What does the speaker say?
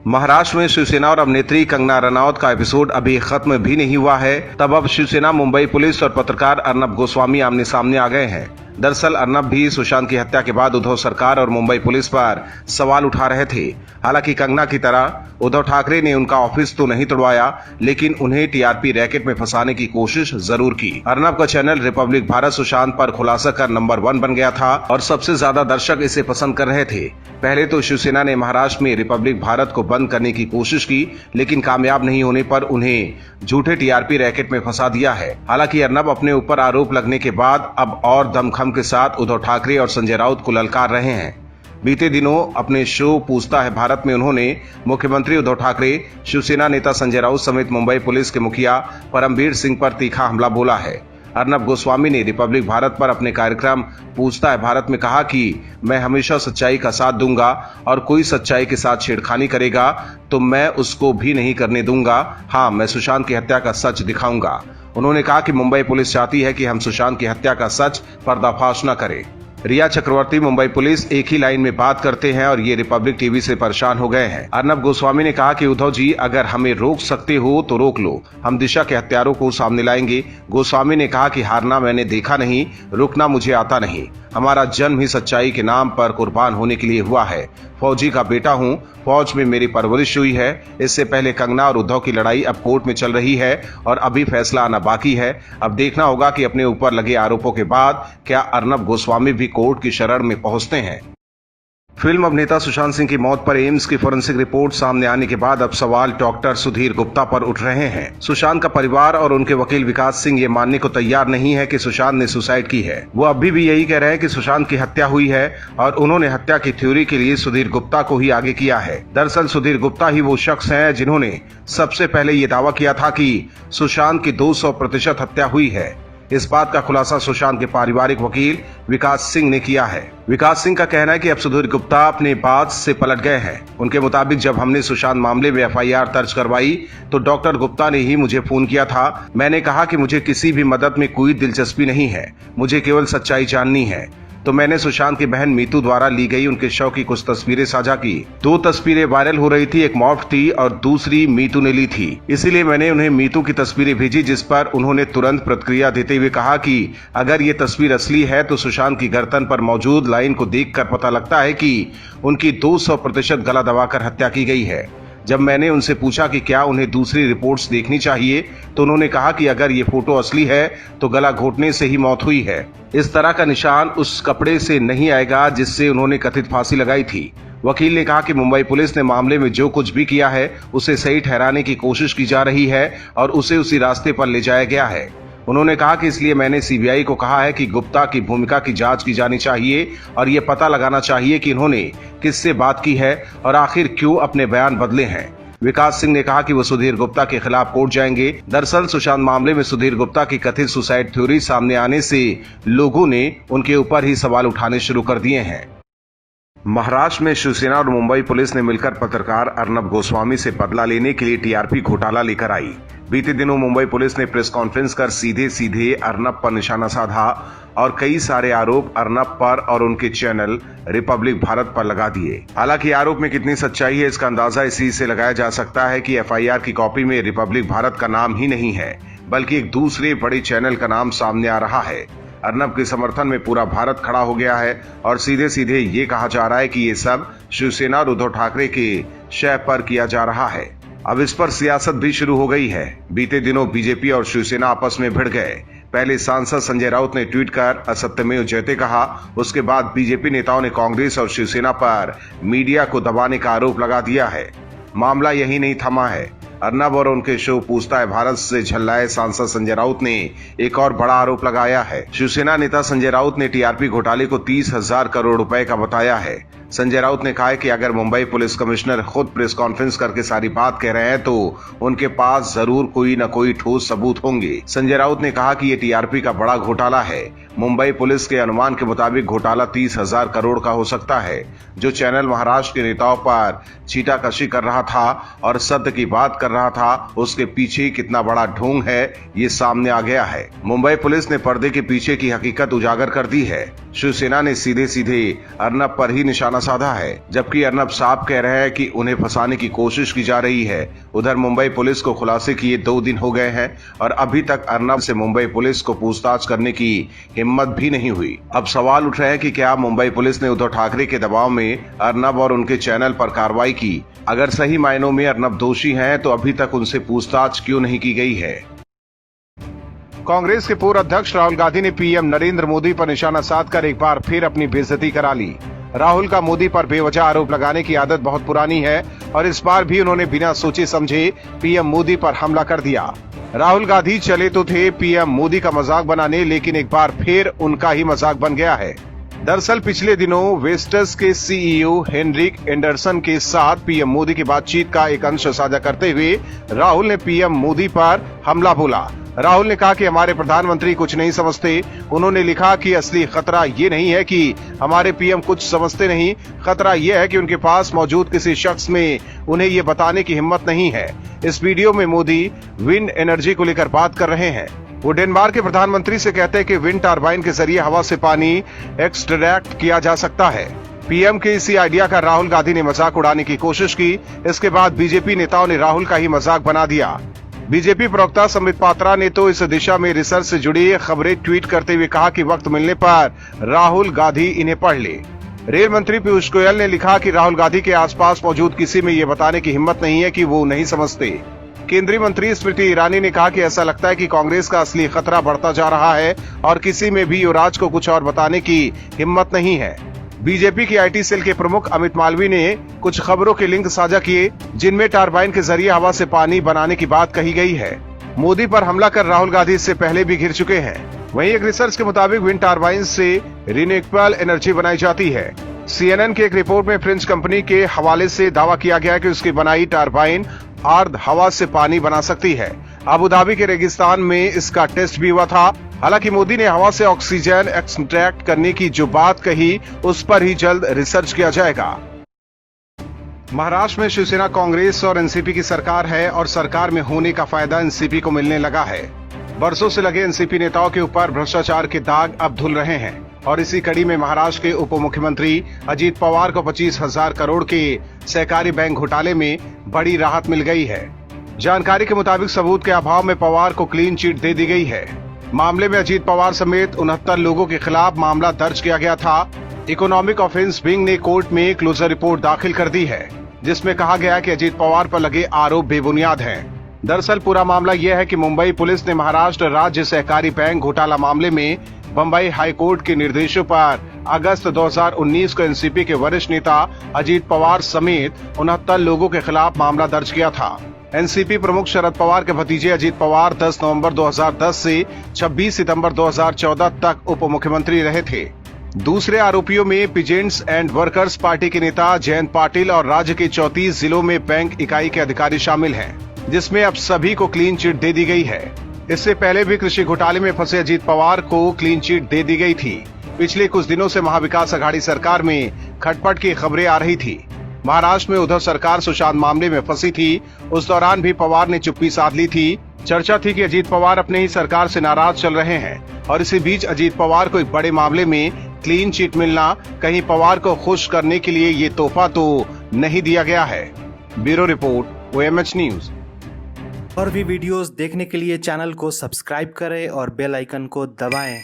महाराष्ट्र में शिवसेना और अभिनेत्री कंगना रनौत का एपिसोड अभी खत्म भी नहीं हुआ है, तब अब शिवसेना, मुंबई पुलिस और पत्रकार अर्नब गोस्वामी आमने सामने आ गए हैं। दरअसल अर्नब भी सुशांत की हत्या के बाद उद्धव सरकार और मुंबई पुलिस पर सवाल उठा रहे थे। हालांकि कंगना की तरह उद्धव ठाकरे ने उनका ऑफिस तो नहीं तोड़वाया, लेकिन उन्हें टीआरपी रैकेट में फंसाने की कोशिश जरूर की। अर्नब का चैनल रिपब्लिक भारत सुशांत पर खुलासा कर नंबर 1 बन गया था और सबसे ज्यादा दर्शक इसे पसंद कर रहे थे। पहले तो शिवसेना ने महाराष्ट्र में रिपब्लिक भारत को बंद करने की कोशिश की, लेकिन कामयाब नहीं होने पर उन्हें झूठे टीआरपी रैकेट में फंसा दिया है। हालांकि अर्नब अपने ऊपर आरोप लगने के बाद अब और दमखम के साथ उद्धव ठाकरे और संजय राउत को ललकार रहे हैं। बीते दिनों अपने शो पूछता है भारत में उन्होंने मुख्यमंत्री उद्धव ठाकरे, शिवसेना नेता संजय राउत समेत मुंबई पुलिस के मुखिया परमबीर सिंह पर तीखा हमला बोला है। अर्नब गोस्वामी ने रिपब्लिक भारत पर अपने कार्यक्रम पूछता है भारत में कहा कि मैं हमेशा सच्चाई का साथ दूंगा और कोई सच्चाई के साथ छेड़खानी करेगा तो मैं उसको भी नहीं करने दूंगा। हाँ, मैं सुशांत की हत्या का सच दिखाऊंगा। उन्होंने कहा कि मुंबई पुलिस चाहती है कि हम सुशांत की हत्या का सच पर्दाफाश न करें। रिया चक्रवर्ती, मुंबई पुलिस एक ही लाइन में बात करते हैं और ये रिपब्लिक टीवी से परेशान हो गए हैं। अर्नब गोस्वामी ने कहा कि उद्धव जी, अगर हमें रोक सकते हो तो रोक लो, हम दिशा के हत्यारों को सामने लाएंगे। गोस्वामी ने कहा कि हारना मैंने देखा नहीं, रुकना मुझे आता नहीं। हमारा जन्म ही सच्चाई के नाम पर कुर्बान होने के लिए हुआ है। फौजी का बेटा हूं, फौज में मेरी परवरिश हुई है। इससे पहले कंगना और उद्धव की लड़ाई अब कोर्ट में चल रही है और अभी फैसला आना बाकी है। अब देखना होगा कि अपने ऊपर लगे आरोपों के बाद क्या अर्नब गोस्वामी भी कोर्ट की शरण में पहुंचते हैं। फिल्म अभिनेता सुशांत सिंह की मौत पर एम्स की फोरेंसिक रिपोर्ट सामने आने के बाद अब सवाल डॉक्टर सुधीर गुप्ता पर उठ रहे हैं। सुशांत का परिवार और उनके वकील विकास सिंह ये मानने को तैयार नहीं है कि सुशांत ने सुसाइड की है। वो अभी भी यही कह रहे हैं कि सुशांत की हत्या हुई है और उन्होंने हत्या की थ्योरी के लिए सुधीर गुप्ता को ही आगे किया है। दरअसल सुधीर गुप्ता ही वो शख्स है जिन्होंने सबसे पहले ये दावा किया था कि सुशांत की 200% हत्या हुई है। इस बात का खुलासा सुशांत के पारिवारिक वकील विकास सिंह ने किया है। विकास सिंह का कहना है कि अब सुधीर गुप्ता अपने बात से पलट गए हैं। उनके मुताबिक जब हमने सुशांत मामले में एफआईआर दर्ज करवाई तो डॉक्टर गुप्ता ने ही मुझे फोन किया था। मैंने कहा कि मुझे किसी भी मदद में कोई दिलचस्पी नहीं है, मुझे केवल सच्चाई जाननी है। तो मैंने सुशांत की बहन मीतू द्वारा ली गई उनके शव की कुछ तस्वीरें साझा की। 2 तस्वीरें वायरल हो रही थी, एक मॉर्फ थी और दूसरी मीतू ने ली थी। इसीलिए मैंने उन्हें मीतू की तस्वीरें भेजी, जिस पर उन्होंने तुरंत प्रतिक्रिया देते हुए कहा कि अगर ये तस्वीर असली है तो सुशांत की गर्दन पर मौजूद लाइन को देखकर पता लगता है कि उनकी 200% गला दबाकर हत्या की गई है। जब मैंने उनसे पूछा कि क्या उन्हें दूसरी रिपोर्ट्स देखनी चाहिए तो उन्होंने कहा कि अगर ये फोटो असली है तो गला घोटने से ही मौत हुई है। इस तरह का निशान उस कपड़े से नहीं आएगा जिससे उन्होंने कथित फांसी लगाई थी। वकील ने कहा कि मुंबई पुलिस ने मामले में जो कुछ भी किया है उसे सही ठहराने की कोशिश की जा रही है और उसे उसी रास्ते पर ले जाया गया है। उन्होंने कहा कि इसलिए मैंने सीबीआई को कहा है कि गुप्ता की भूमिका की जांच की जानी चाहिए और ये पता लगाना चाहिए कि इन्होंने किससे बात की है और आखिर क्यों अपने बयान बदले हैं। विकास सिंह ने कहा कि वो सुधीर गुप्ता के खिलाफ कोर्ट जाएंगे। दरअसल सुशांत मामले में सुधीर गुप्ता की कथित सुसाइड थ्योरी सामने आने से लोगों ने उनके ऊपर ही सवाल उठाने शुरू कर दिए हैं। महाराष्ट्र में शिवसेना और मुंबई पुलिस ने मिलकर पत्रकार अर्नब गोस्वामी से बदला लेने के लिए टीआरपी घोटाला लेकर आई। बीते दिनों मुंबई पुलिस ने प्रेस कॉन्फ्रेंस कर सीधे सीधे अर्नब पर निशाना साधा और कई सारे आरोप अर्नब पर और उनके चैनल रिपब्लिक भारत पर लगा दिए। हालांकि आरोप में कितनी सच्चाई है इसका अंदाजा इसी से लगाया जा सकता है कि एफआईआर की कॉपी में रिपब्लिक भारत का नाम ही नहीं है, बल्कि एक दूसरे बड़े चैनल का नाम सामने आ रहा है। अर्नब के समर्थन में पूरा भारत खड़ा हो गया है और सीधे सीधे ये कहा जा रहा है कि ये सब शिवसेना और उद्धव ठाकरे के शय पर किया जा रहा है। अब इस पर सियासत भी शुरू हो गई है। बीते दिनों बीजेपी और शिवसेना आपस में भिड़ गए। पहले सांसद संजय राउत ने ट्वीट कर असत्यमेव जयते कहा। उसके बाद बीजेपी नेताओं ने कांग्रेस और शिवसेना पर मीडिया को दबाने का आरोप लगा दिया है। मामला यही नहीं थमा है। अर्नब और उनके शो पूछता है भारत से झल्लाए सांसद संजय राउत ने एक और बड़ा आरोप लगाया है। शिवसेना नेता संजय राउत ने टीआरपी घोटाले को 30,000 करोड़ रुपए का बताया है। संजय राउत ने कहा है कि अगर मुंबई पुलिस कमिश्नर खुद प्रेस कॉन्फ्रेंस करके सारी बात कह रहे हैं तो उनके पास जरूर कोई न कोई ठोस सबूत होंगे। संजय राउत ने कहा कि ये टीआरपी का बड़ा घोटाला है। मुंबई पुलिस के अनुमान के मुताबिक घोटाला 30,000 करोड़ का हो सकता है। जो चैनल महाराष्ट्र के नेताओं पर छीटाकशी कर रहा था और सत्य की बात कर रहा था, उसके पीछे कितना बड़ा ढोंग है ये सामने आ गया है। मुंबई पुलिस ने पर्दे के पीछे की हकीकत उजागर कर दी है। शिवसेना ने सीधे सीधे अर्नब पर ही निशाना साधा है, जबकि अर्नब साफ कह रहे हैं कि उन्हें फंसाने की कोशिश की जा रही है। उधर मुंबई पुलिस को खुलासे किए 2 दिन हो गए हैं और अभी तक अर्नब से मुंबई पुलिस को पूछताछ करने की हिम्मत भी नहीं हुई। अब सवाल उठ रहे हैं कि क्या मुंबई पुलिस ने उद्धव ठाकरे के दबाव में अर्नब और उनके चैनल पर कार्रवाई की? अगर सही मायनों में अर्नब दोषी हैं तो अभी तक उनसे पूछताछ क्यों नहीं की गई है? कांग्रेस के पूर्व अध्यक्ष राहुल गांधी ने पीएम नरेंद्र मोदी पर निशाना साधकर एक बार फिर अपनी बेइज्जती करा ली। राहुल का मोदी पर बेवजह आरोप लगाने की आदत बहुत पुरानी है और इस बार भी उन्होंने बिना सोचे समझे पीएम मोदी पर हमला कर दिया। राहुल गांधी चले तो थे पीएम मोदी का मजाक बनाने, लेकिन एक बार फिर उनका ही मजाक बन गया है। दरअसल पिछले दिनों वेस्टर्स के सीईओ हेनरिक एंडरसन के साथ पीएम मोदी की बातचीत का एक अंश साझा करते हुए राहुल ने पीएम मोदी पर हमला बोला। राहुल ने कहा कि हमारे प्रधानमंत्री कुछ नहीं समझते। उन्होंने लिखा कि असली खतरा ये नहीं है कि हमारे पीएम कुछ समझते नहीं, खतरा ये है कि उनके पास मौजूद किसी शख्स में उन्हें ये बताने की हिम्मत नहीं है। इस वीडियो में मोदी विंड एनर्जी को लेकर बात कर रहे हैं। वो डेनमार्क के प्रधानमंत्री से कहते हैं कि विंड टरबाइन के जरिए हवा से पानी एक्सट्रैक्ट किया जा सकता है। पीएम के इसी आइडिया का राहुल गांधी ने मजाक उड़ाने की कोशिश की। इसके बाद बीजेपी नेताओं ने राहुल का ही मजाक बना दिया। बीजेपी प्रवक्ता संबित पात्रा ने तो इस दिशा में रिसर्च से जुड़ी खबरें ट्वीट करते हुए कहा कि वक्त मिलने पर राहुल गांधी इन्हें पढ़ ले। रेल मंत्री पीयूष गोयल ने लिखा कि राहुल गांधी के आसपास मौजूद किसी में ये बताने की हिम्मत नहीं है कि वो नहीं समझते। केंद्रीय मंत्री स्मृति ईरानी ने कहा कि ऐसा लगता है कि कांग्रेस का असली खतरा बढ़ता जा रहा है और किसी में भी युवराज को कुछ और बताने की हिम्मत नहीं है। बीजेपी की आईटी सेल के प्रमुख अमित मालवीय ने कुछ खबरों के लिंक साझा किए जिनमें टरबाइन के जरिए हवा से पानी बनाने की बात कही गई है। मोदी पर हमला कर राहुल गांधी इससे पहले भी घिर चुके हैं। वहीं एक रिसर्च के मुताबिक विंड टरबाइन से रिन्यूएबल एनर्जी बनाई जाती है। CNN की एक रिपोर्ट में फ्रेंच कंपनी के हवाले से दावा किया गया कि उसकी बनाई टरबाइन अर्ध हवा से पानी बना सकती है। अबू धाबी के रेगिस्तान में इसका टेस्ट भी हुआ था। हालांकि मोदी ने हवा से ऑक्सीजन एक्सट्रैक्ट करने की जो बात कही उस पर ही जल्द रिसर्च किया जाएगा। महाराष्ट्र में शिवसेना, कांग्रेस और एनसीपी की सरकार है और सरकार में होने का फायदा एनसीपी को मिलने लगा है। बरसों से लगे एनसीपी नेताओं के ऊपर भ्रष्टाचार के दाग अब धुल रहे हैं और इसी कड़ी में महाराष्ट्र के उप मुख्यमंत्री अजीत पवार को 25,000 करोड़ के सहकारी बैंक घोटाले में बड़ी राहत मिल गई है। जानकारी के मुताबिक सबूत के अभाव में पवार को क्लीन चिट दे दी गई है। मामले में अजीत पवार समेत 69 लोगों के खिलाफ मामला दर्ज किया गया था। इकोनॉमिक ऑफेंस विंग ने कोर्ट में क्लोजर रिपोर्ट दाखिल कर दी है, जिसमें कहा गया कि अजीत पवार पर लगे आरोप बेबुनियाद हैं। दरअसल पूरा मामला यह है कि मुंबई पुलिस ने महाराष्ट्र राज्य सहकारी बैंक घोटाला मामले में बम्बई हाई कोर्ट के निर्देशों पर अगस्त 2019 को एनसीपी के वरिष्ठ नेता अजीत पवार समेत 69 लोगों के खिलाफ मामला दर्ज किया था। एनसीपी प्रमुख शरद पवार के भतीजे अजीत पवार 10 नवंबर 2010 से 26 सितंबर 2014 तक उप मुख्यमंत्री रहे थे। दूसरे आरोपियों में पीजेंट्स एंड वर्कर्स पार्टी के नेता जयंत पाटिल और राज्य के 34 जिलों में बैंक इकाई के अधिकारी शामिल हैं, जिसमें अब सभी को क्लीन चिट दे दी गई है। इससे पहले भी कृषि घोटाले में फंसे अजीत पवार को क्लीन चिट दे दी गई थी। पिछले कुछ दिनों से महाविकास अघाड़ी सरकार में खटपट की खबरें आ रही थी। महाराष्ट्र में उद्धव सरकार सुशांत मामले में फंसी थी। उस दौरान भी पवार ने चुप्पी साध ली थी। चर्चा थी कि अजीत पवार अपने ही सरकार से नाराज चल रहे हैं और इसी बीच अजीत पवार को एक बड़े मामले में क्लीन चिट मिलना कहीं पवार को खुश करने के लिए ये तोहफा तो नहीं दिया गया है। Bureau report, OMH news. और भी वीडियोस देखने के लिए चैनल को सब्सक्राइब करें और बेल आइकन को दबाएं।